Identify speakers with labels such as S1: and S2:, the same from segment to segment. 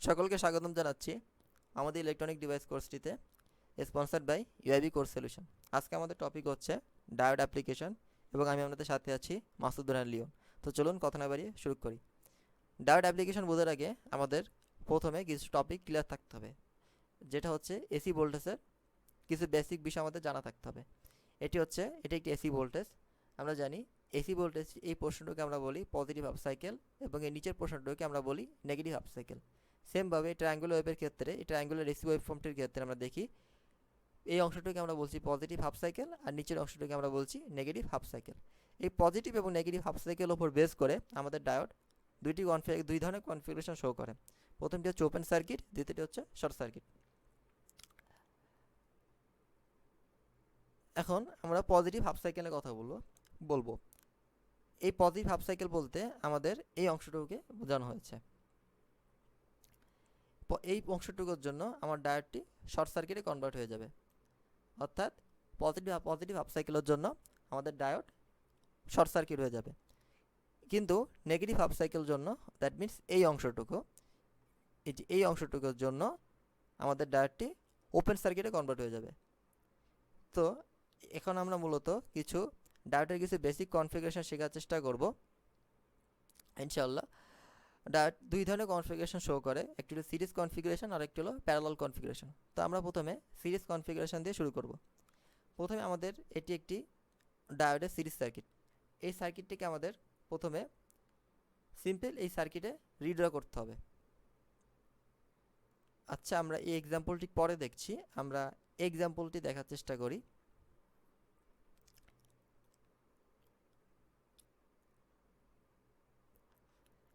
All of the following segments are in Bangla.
S1: সকলকে স্বাগতম জানাচ্ছি আমাদের ইলেকট্রনিক ডিভাইস কোর্সটিতে, sponsored by UIB course solution. আজকে আমাদের টপিক হচ্ছে ডায়োড অ্যাপ্লিকেশন এবং আমি আপনাদের সাথে আছি মাসুদ লিওন। তো চলুন কথা না বাড়িয়ে শুরু করি। ডায়োড অ্যাপ্লিকেশন বোঝার আগে আমাদের প্রথমে কিছু টপিক ক্লিয়ার থাকতে হবে, যেটা হচ্ছে এসি ভোল্টেজের কিছু বেসিক বিষয় আমাদের জানা থাকতে হবে। এটি একটি এসি ভোল্টেজ। আমরা জানি এসি ভোল্টেজ এই পোর্শনটাকে আমরা বলি পজিটিভ হাফ সাইকেল এবং এর নিচের পোর্শনটাকে আমরা বলি নেগেটিভ হাফ সাইকেল। সেমভাবে ট্রায়াঙ্গুলার ওয়েভের ক্ষেত্রে, এই ট্রায়াঙ্গুলার এসি ওয়েভ ফর্মটির ক্ষেত্রে আমরা দেখি এই অংশটাকে আমরা বলছি পজিটিভ হাফ সাইকেল আর নিচের অংশটাকে আমরা বলছি নেগেটিভ হাফ সাইকেল। এই পজিটিভ এবং নেগেটিভ হাফ সাইকেল ওপর বেস করে আমাদের ডায়োড দুই ধরনের কনফিগারেশন শো করে। প্রথমটি হচ্ছে ওপেন সার্কিট, দ্বিতীয়টি হচ্ছে শর্ট সার্কিট। এখন আমরা পজিটিভ হাফ সাইকেলের কথা বলবো। এই পজিটিভ হাফ সাইকেল বলতে আমাদের এই অংশটুকুকে বোঝানো হয়েছে। এই অংশটুকুর জন্য আমার ডায়োডটি শর্ট সার্কিটে কনভার্ট হয়ে যাবে, অর্থাৎ পজিটিভ হাফ সাইকেলের জন্য আমাদের ডায়োড শর্ট সার্কিট হয়ে যাবে। কিন্তু নেগেটিভ হাফ সাইকেলের জন্য, দ্যাট মিন্স এই অংশটুকুর জন্য আমাদের ডায়োডটি ওপেন সার্কিটে কনভার্ট হয়ে যাবে। তো এখন আমরা মূলত ডায়োডের কিছু বেসিক কনফিগারেশন শেখার চেষ্টা করব ইনশাআল্লাহ। ডায়োড দুই ধরনের কনফিগারেশন শো করে, একটি হলো সিরিজ কনফিগারেশন আর একটি হলো প্যারালাল কনফিগারেশন। তো আমরা প্রথমে সিরিজ কনফিগারেশন দিয়ে শুরু করব। প্রথমে আমাদের এটি একটি ডায়োডের সিরিজ সার্কিট। এই সার্কিটটিকে আমাদের প্রথমে সিম্পল এই সার্কিটে রিড্র করতে হবে। আচ্ছা, আমরা এই এক্সাম্পলটি পরে দেখছি, আমরা এক্সাম্পলটি দেখার চেষ্টা করি।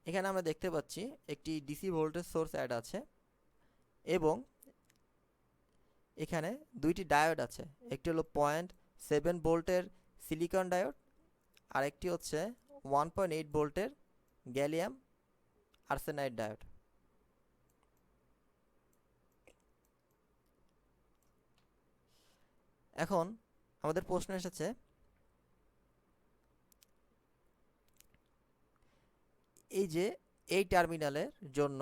S1: এখানে আমরা দেখতে পাচ্ছি একটি ডিসি ভোল্টেজ সোর্স অ্যাড আছে এবং এখানে দুইটি ডায়োড আছে। একটি হলো 0.7 ভোল্টের সিলিকন ডায়োড আর একটি হচ্ছে 1.8 ভোল্টের গ্যালিয়াম আর্সেনাইড ডায়োড। এখন আমাদের প্রশ্ন এসেছে, এই টার্মিনালের জন্য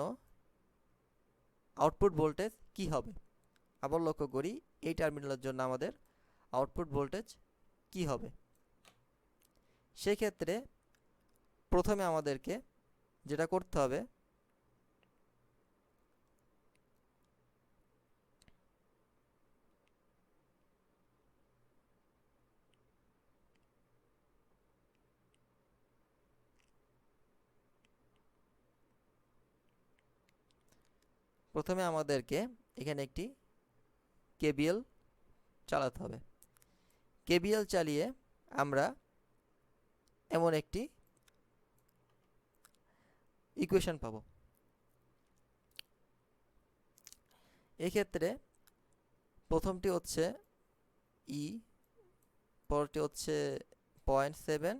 S1: আউটপুট ভোল্টেজ কি হবে। আবার লক্ষ্য করি, এই টার্মিনালের জন্য আমাদের আউটপুট ভোল্টেজ কি হবে। সেক্ষেত্রে প্রথমে আমাদেরকে যেটা করতে হবে, এখানে একটি কেবিএল চালাতে হবে। কেবিএল চালিয়ে আমরা এমন একটি ইকুয়েশন পাবো। এক্ষেত্রে প্রথমটি হচ্ছে ই, পরটি হচ্ছে 0.7,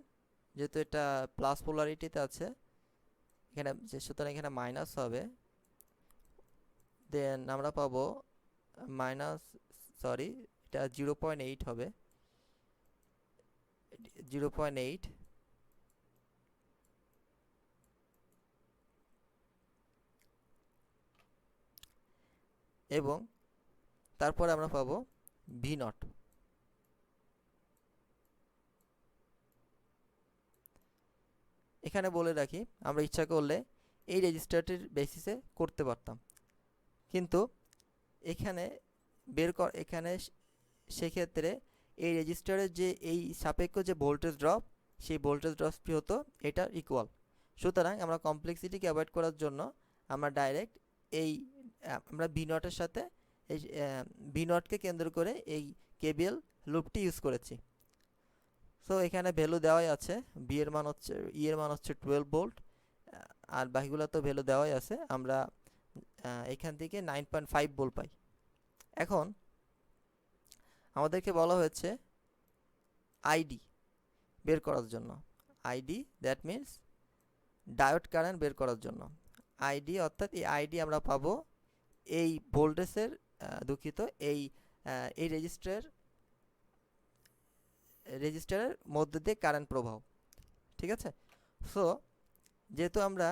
S1: যেহেতু এটা প্লাস পোলারিটিতে আছে সুতরাং এখানে মাইনাস হবে। দেন আমরা পাবো এটা 0.8 হবে, 0.8। এবং তারপরে আমরা পাবো ভি নট। এখানে বলে রাখি, আমরা ইচ্ছা করলে এই রেজিস্টারটির বেসিসে করতে পারতাম, কিন্তু এখানে সেক্ষেত্রে এই রেজিস্টারের যে এই সাপেক্ষ যে ভোল্টেজ ড্রপ, সেই ভোল্টেজ ড্রপটি হতো এটা ইকুয়াল। সুতরাং আমরা কমপ্লেক্সিটিকে অ্যাভয়েড করার জন্য আমরা ডাইরেক্ট আমরা ভি নটের সাথে এই ভি নটকে কেন্দ্র করে এই কেবিএল লুপটি ইউজ করেছি। সো এখানে ভ্যালু দেওয়াই আছে, ই এর মান হচ্ছে 12 ভোল্ট আর বাকিগুলো তো ভ্যালু দেওয়াই আছে। আমরা এখান থেকে 9.5 ভোল্ট পাই। এখন আমাদেরকে বলা হয়েছে আইডি বের করার জন্য। ID that means diode current বের করার জন্য। আইডি অর্থাৎ এই আইডি আমরা পাবো এই ভোল্টেজের এই রেজিস্টারের মধ্যে দিয়ে কারেন্ট প্রবাহ। ঠিক আছে। সো যেহেতু আমরা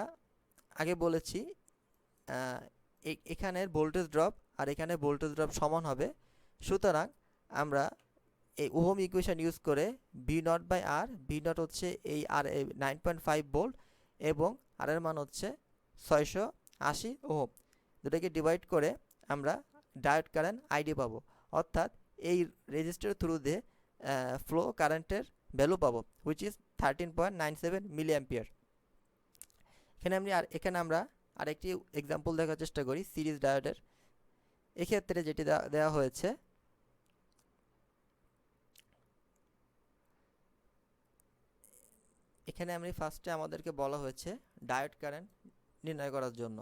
S1: আগে বলেছি এখানের ভোল্টেজ ড্রপ আর এখানে ভোল্টেজ ড্রপ সমান হবে। সুতরাং আমরা এই ওহম ইকুয়েশন ইউজ করে V naught by R, V naught হচ্ছে এই আর 9.5 ভোল্ট এবং আর এর মান হচ্ছে 680 ওহম, দুটাকে ডিভাইড করে আমরা ডায়োড কারেন্ট আইডি পাবো, অর্থাৎ এই রেজিস্টার থ্রু দিয়ে ফ্লো কারেন্টের ভ্যালু পাবো, হুইচ ইজ 13.97 মিলি অ্যাম্পিয়ার। এখানে আমরা আরেকটি এক্সাম্পল দেখার চেষ্টা করি সিরিজ ডায়োডের। এক্ষেত্রে যেটি দেওয়া হয়েছে, এখানে আমি ফার্স্টে আমাদেরকে বলা হয়েছে ডায়োড কারেন্ট নির্ণয় করার জন্য,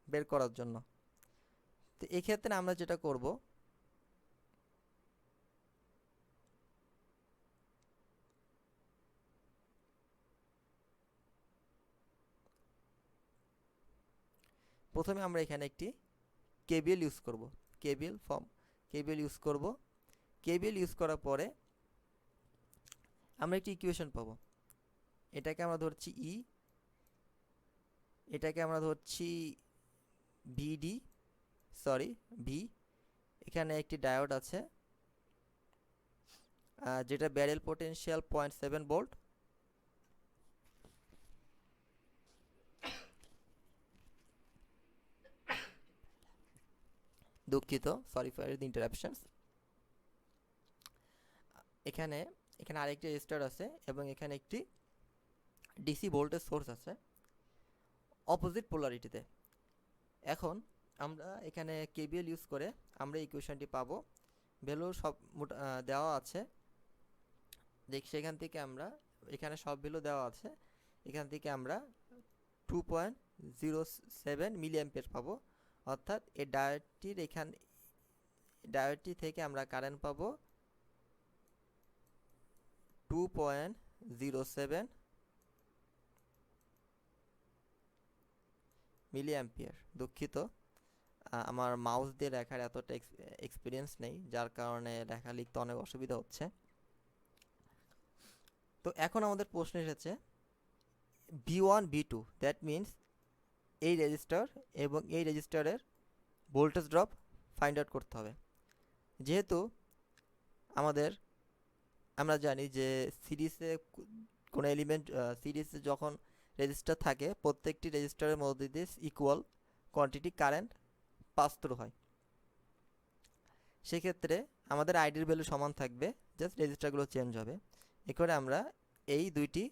S1: বের করার জন্য। তো এক্ষেত্রে আমরা যেটা করব, প্রথমে আমরা এখানে একটি কেবিএল ইউজ করব, কেবিএল ইউজ করব। কেবিএল ইউজ করার পরে আমরা একটি ইকুয়েশন পাবো। এটাকে আমরা ধরছি ই, এটাকে আমরা ধরছি ভি। এখানে একটি ডায়োড আছে যেটা ব্যারেল পোটেনশিয়াল 0.7 ভোল্ট। দুঃখিত, সরি ফর দ্য ইন্টারাপশনস। এখানে আরেকটি রেজিস্টার আছে এবং এখানে একটি ডিসি ভোল্টেজ সোর্স আছে অপোজিট পোলারিটিতে। এখন আমরা এখানে কেবিএল ইউজ করে আমরা ইকুয়েশনটি পাবো। ভ্যালু সব দেওয়া আছে, সেখান থেকে আমরা এখানে সব ভ্যালু দেওয়া আছে, এখান থেকে আমরা 2.07 মিলি অ্যাম্পিয়ার পাবো, অর্থাৎ এই ডায়োডটি থেকে আমরা কারেন্ট পাবো 2.07 মিলি অ্যাম্পিয়ার। দুঃখিত, আমার মাউস দিয়ে লেখার এতটা এক্সপিরিয়েন্স নেই, যার কারণে লেখা লিখতে অনেক অসুবিধা হচ্ছে। তো এখন আমাদের প্রশ্ন এসেছে V1 V2, দ্যাট মিনস এই রেজিস্টার এবং এই রেজিস্টারের ভোল্টেজ ড্রপ ফাইন্ড আউট করতে হবে। যেহেতু আমরা জানি যে সিরিজে কোনো এলিমেন্ট, সিরিজে যখন রেজিস্টার থাকে প্রত্যেকটি রেজিস্টারের মধ্যে দিয়ে equal quantity current pass through হয়। সেক্ষেত্রে আমাদের আইডির ভ্যালু সমান থাকবে, জাস্ট রেজিস্টারগুলো চেঞ্জ হবে। এখানে আমরা এই দুইটি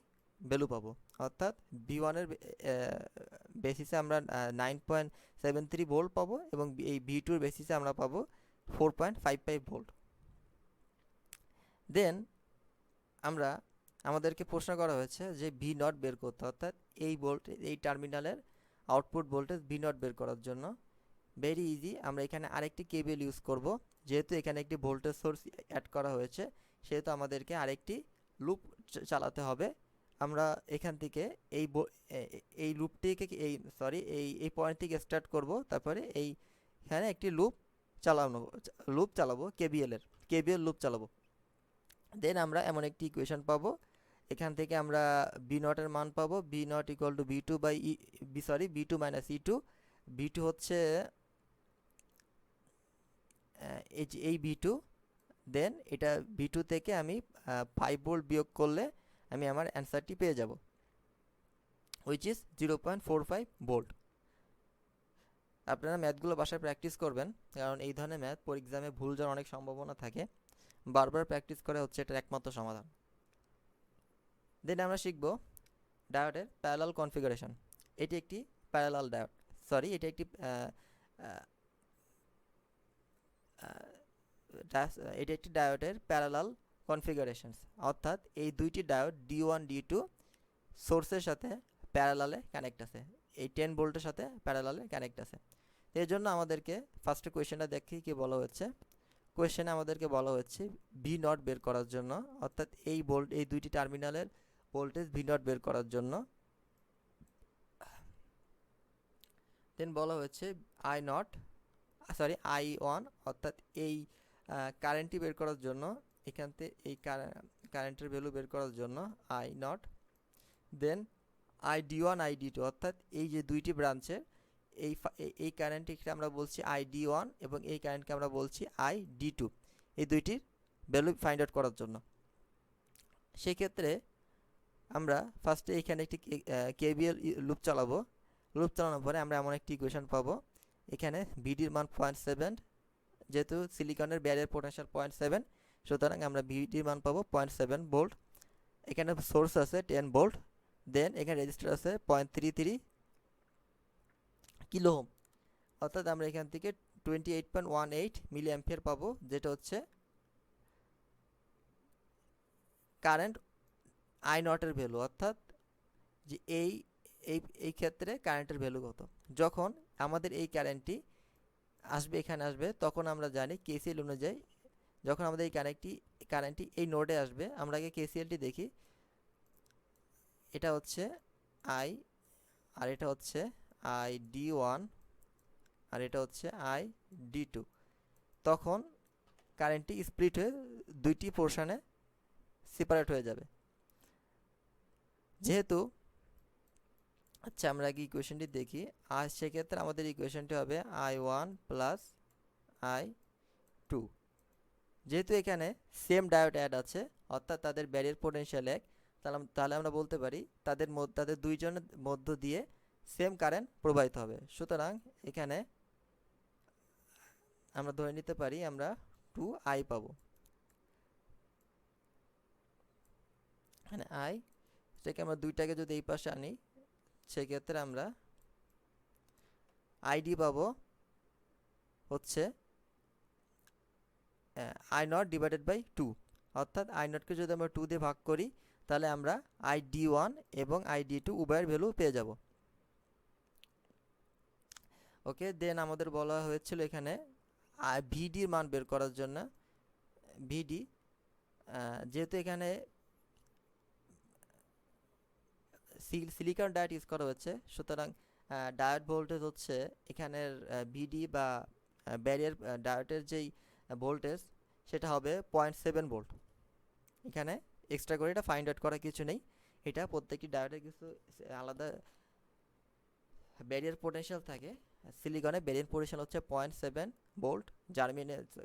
S1: ভ্যালু পাবো, অর্থাৎ V1-এর বেসিসে আমরা 9.73 ভোল্ট পাবো এবং এই V2-এর বেসিসে আমরা পাবো 4.55 ভোল্ট। দেন আমাদেরকে প্রশ্ন করা হয়েছে যে ভি নট বের করতে, অর্থাৎ এই টার্মিনালের আউটপুট ভোল্টেজ ভি নট বের করার জন্য ভেরি ইজি। আমরা এখানে আরেকটি কেবিএল ইউজ করব, যেহেতু এখানে একটি ভোল্টেজ সোর্স অ্যাড করা হয়েছে সেহেতু আমাদেরকে আরেকটি লুপ চালাতে হবে। আমরা এখান থেকে এই লুপটিকে এই পয়েন্ট থেকে স্টার্ট করব, তারপরে এইখানে একটি লুপ চালাবো কেবিএল লুপ চালাবো। দেন আমরা এমন একটি ইকুয়েশন পাবো, এখান থেকে আমরা বি নটের মান পাবো V naught equal to V2 by V2 minus E2। V2 হচ্ছে এই V2, দেন এটা V2 থেকে আমি 5 ভোল্ট বিয়োগ করলে আমি আমার অ্যান্সারটি পেয়ে যাব, হুইচ ইজ 0.45 ভোল্ট। আপনারা ম্যাথগুলো বাসায় প্র্যাকটিস করবেন, কারণ এই ধরনের ম্যাথ এক্সামে ভুল যাওয়ার অনেক সম্ভাবনা থাকে। বারবার প্র্যাকটিস করা হচ্ছে এটার একমাত্র সমাধান। দেন আমরা শিখব ডায়োডের প্যারালাল কনফিগারেশন। এটি একটি প্যারালাল ডায়োড, এটি একটি ডায়োডের প্যারালাল কনফিগারেশনস, অর্থাৎ এই দুইটি ডায়োড D1 D2 সোর্সের সাথে প্যারালালে কানেক্ট আছে, এই 10 ভোল্টের সাথে প্যারালালে কানেক্ট আছে। এর জন্য আমাদেরকে ফার্স্টে কোয়েশ্চেনটা দেখি কি বলা হচ্ছে। কোয়েশ্চেনে আমাদেরকে বলা হচ্ছে ভি নট বের করার জন্য, অর্থাৎ এই দুইটি টার্মিনালের ভোল্টেজ ভি নট বের করার জন্য। দেন বলা হচ্ছে I1, অর্থাৎ এই কারেন্টটি বের করার জন্য, এখান থেকে এই কারেন্টের ভ্যালু বের করার জন্য I0। দেন ID1 ID2, অর্থাৎ এই যে দুইটি ব্রাঞ্চের এই কারেন্টকে আমরা বলছি ID1 এবং এই কারেন্টকে আমরা বলছি ID2, এই দুইটির ভ্যালু ফাইন্ড আউট করার জন্য। সেক্ষেত্রে আমরা ফার্স্টে এখানে একটি কেভিএল লুপ চালাবো। লুপ চালানোর পরে আমরা এমন একটি ইকুয়েশন পাবো, এখানে ভিডির মান 0.7, যেহেতু সিলিকনের ব্যারিয়ার পোটেনশিয়াল 0.7, সুতরাং আমরা ভিডির মান পাবো 0.7 ভোল্ট। এখানে সোর্স আছে 10 ভোল্ট, দেন এখানে রেজিস্টার আছে 0.33 কিলো ওহম, অর্থাৎ আমরা এখান থেকে 28.18 মিলি অ্যাম্পিয়ার পাবো, যেটা হচ্ছে কারেন্ট আই নটের ভ্যালু, অর্থাৎ যে এই ক্ষেত্রে কারেন্টের ভ্যালু কত। যখন আমাদের এই কারেন্টটি আসবে, এখানে আসবে, তখন আমরা জানি কেসিএল অনুযায়ী যখন আমাদের এই কারেন্টটি এই নোডে আসবে, আমরা আগে কেসিএলটি দেখি। এটা হচ্ছে আই, আর এটা হচ্ছে ID1, আর এটা হচ্ছে ID2। তখন কারেন্টটি স্প্লিট হয়ে দুইটি পোর্শনে সেপারেট হয়ে যাবে। যেহেতু আচ্ছা, আমরা আগে ইকুয়েশনটি দেখি। আর সেক্ষেত্রে আমাদের ইকুয়েশনটি হবে I1 প্লাস I2। যেহেতু এখানে সেম ডায়োড অ্যাড আছে, অর্থাৎ তাদের ব্যারিয়ার পোটেনশিয়াল এক, তাহলে আমরা বলতে পারি তাদের দুইজনের মধ্য দিয়ে সেম কারেন্ট প্রবাহিত হবে। সুতরাং এখানে আমরা ধরে নিতে পারি আমরা 2I পাবো। এখানে I, সেটাকে আমরা দুইটাকে যদি এই পাশে আনি, সেক্ষেত্রে আমরা ID পাবো হচ্ছে I0 ডিভাইডেড বাই 2, অর্থাৎ I0কে যদি আমরা 2 দিয়ে ভাগ করি, তাহলে আমরা ID1 এবং ID2 উভয়ের ভ্যালু পেয়ে যাব। ওকে, দেন আমাদের বলা হয়েছিল এখানে ভিডির মান বের করার জন্য। ভিডি, যেহেতু এখানে সিলিকন ডায়োড ইউজ করা হচ্ছে, সুতরাং ডায়োড ভোল্টেজ হচ্ছে এখানের ভিডি বা ব্যারিয়ার ডায়োডের যেই ভোল্টেজ, সেটা হবে 0.7 ভোল্ট। এখানে এক্সট্রা করে এটা ফাইন্ড আউট করা কিছু নেই, এটা প্রত্যেকটি ডায়োডের কিছু আলাদা ব্যারিয়ার পোটেনশিয়াল থাকে। সিলিকনে ব্যারিয়ার পোটেনশিয়াল হচ্ছে 0.7 ভোল্ট,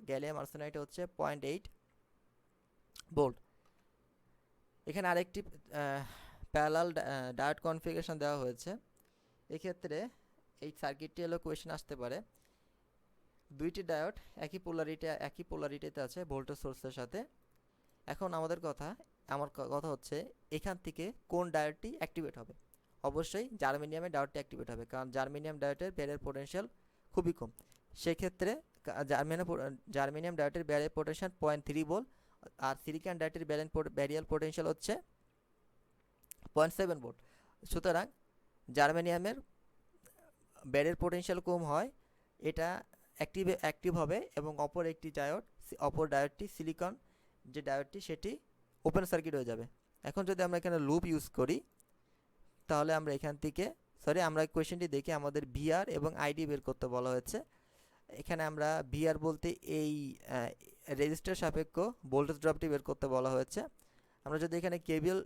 S1: গ্যালিয়াম আর্সেনাইডে হচ্ছে 0.8 ভোল্ট। এখানে আরেকটি প্যারালাল ডায়োড কনফিগারেশন দেওয়া হয়েছে। এক্ষেত্রে এই সার্কিটটি হলো কোয়েশ্চেন আসতে পারে, দুইটি ডায়োড একই পোলারিটিতে আছে ভোল্টেজ সোর্সের সাথে। এখন আমার কথা হচ্ছে এখান থেকে কোন ডায়োডটি অ্যাক্টিভেট হবে। অবশ্যই জার্মেনিয়ামের ডায়োডটি অ্যাক্টিভেট হবে, কারণ জার্মেনিয়াম ডায়োডের ব্যারিয়ার পোটেনশিয়াল খুবই কম। সেক্ষেত্রে জার্মেনিয়াম ডায়োডের ব্যারিয়ার পোটেনশিয়াল 0.3 ভোল্ট, আর সিলিকন ডায়োডের ব্যারিয়ার পোটেনশিয়াল হচ্ছে 0.7 ভোল্ট। সুতরাং জার্মেনিয়ামের ব্যারিয়ার পোটেনশিয়াল কম হয়, এটা অ্যাক্টিভ হবে, এবং অপর ডায়োডটি সিলিকন যে ডায়োডটি, সেটি ওপেন সার্কিট হয়ে যাবে। এখন যদি আমরা এখানে লুপ ইউজ করি, তাহলে আমরা এখান থেকে আমরা কোয়েশ্চেনটি দেখি, আমাদের ভিআর এবং আইডি বের করতে বলা হয়েছে। এখানে আমরা ভিআর বলতে এই রেজিস্টার সাপেক্ষ ভোল্টেজ ড্রপটি বের করতে বলা হয়েছে। আমরা যদি এখানে কেভিএল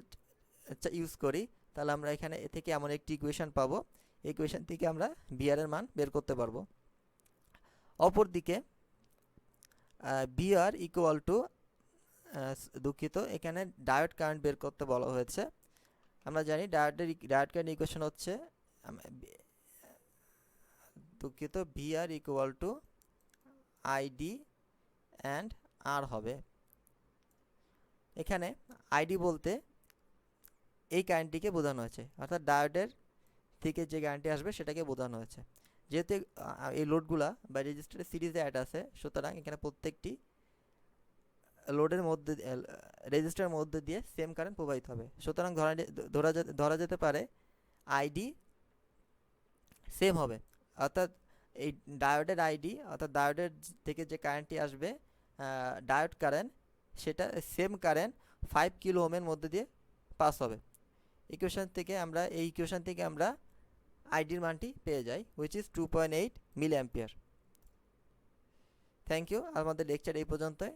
S1: ইউজ করি, তাহলে আমরা এখানে থেকে এমন একটি ইকুয়েশন পাবো, এই ইকুয়েশন থেকে আমরা ভিআর এর মান বের করতে পারবো। অপরদিকে ভিআর ইকুয়াল টু, এখানে ডায়োড কারেন্ট বের করতে বলা হয়েছে। আমরা জানি ডায়োড কারেন্ট ইকুয়েশন হচ্ছে VR equal to ID and R হবে। এখানে আইডি বলতে এই কারেন্টটিকে বোঝানো হয়েছে, অর্থাৎ ডায়োডের থেকে যে কারেন্টটি আসবে সেটাকে বোঝানো হয়েছে। যেহেতু এই লোডগুলা বা রেজিস্টারের সিরিজে অ্যাড আছে, সুতরাং এখানে প্রত্যেকটি লোডের মধ্যে রেজিস্টারের মধ্যে দিয়ে সেম কারেন্ট প্রবাহিত হবে। সুতরাং ধরা যেতে পারে আইডি সেম হবে, অর্থাৎ এই ডায়োডের আইডি, অর্থাৎ ডায়োডের থেকে যে কারেন্টটি আসবে ডায়োড কারেন্ট, সেটা সেম কারেন্ট 5 কিলো ওহমের মধ্যে দিয়ে পাস হবে। এই ইকুয়েশন থেকে আমরা আইডির মানটি পেয়ে যাই, which is 2.8 milli ampere. Thank you. আমাদের লেকচার এই পর্যন্তই।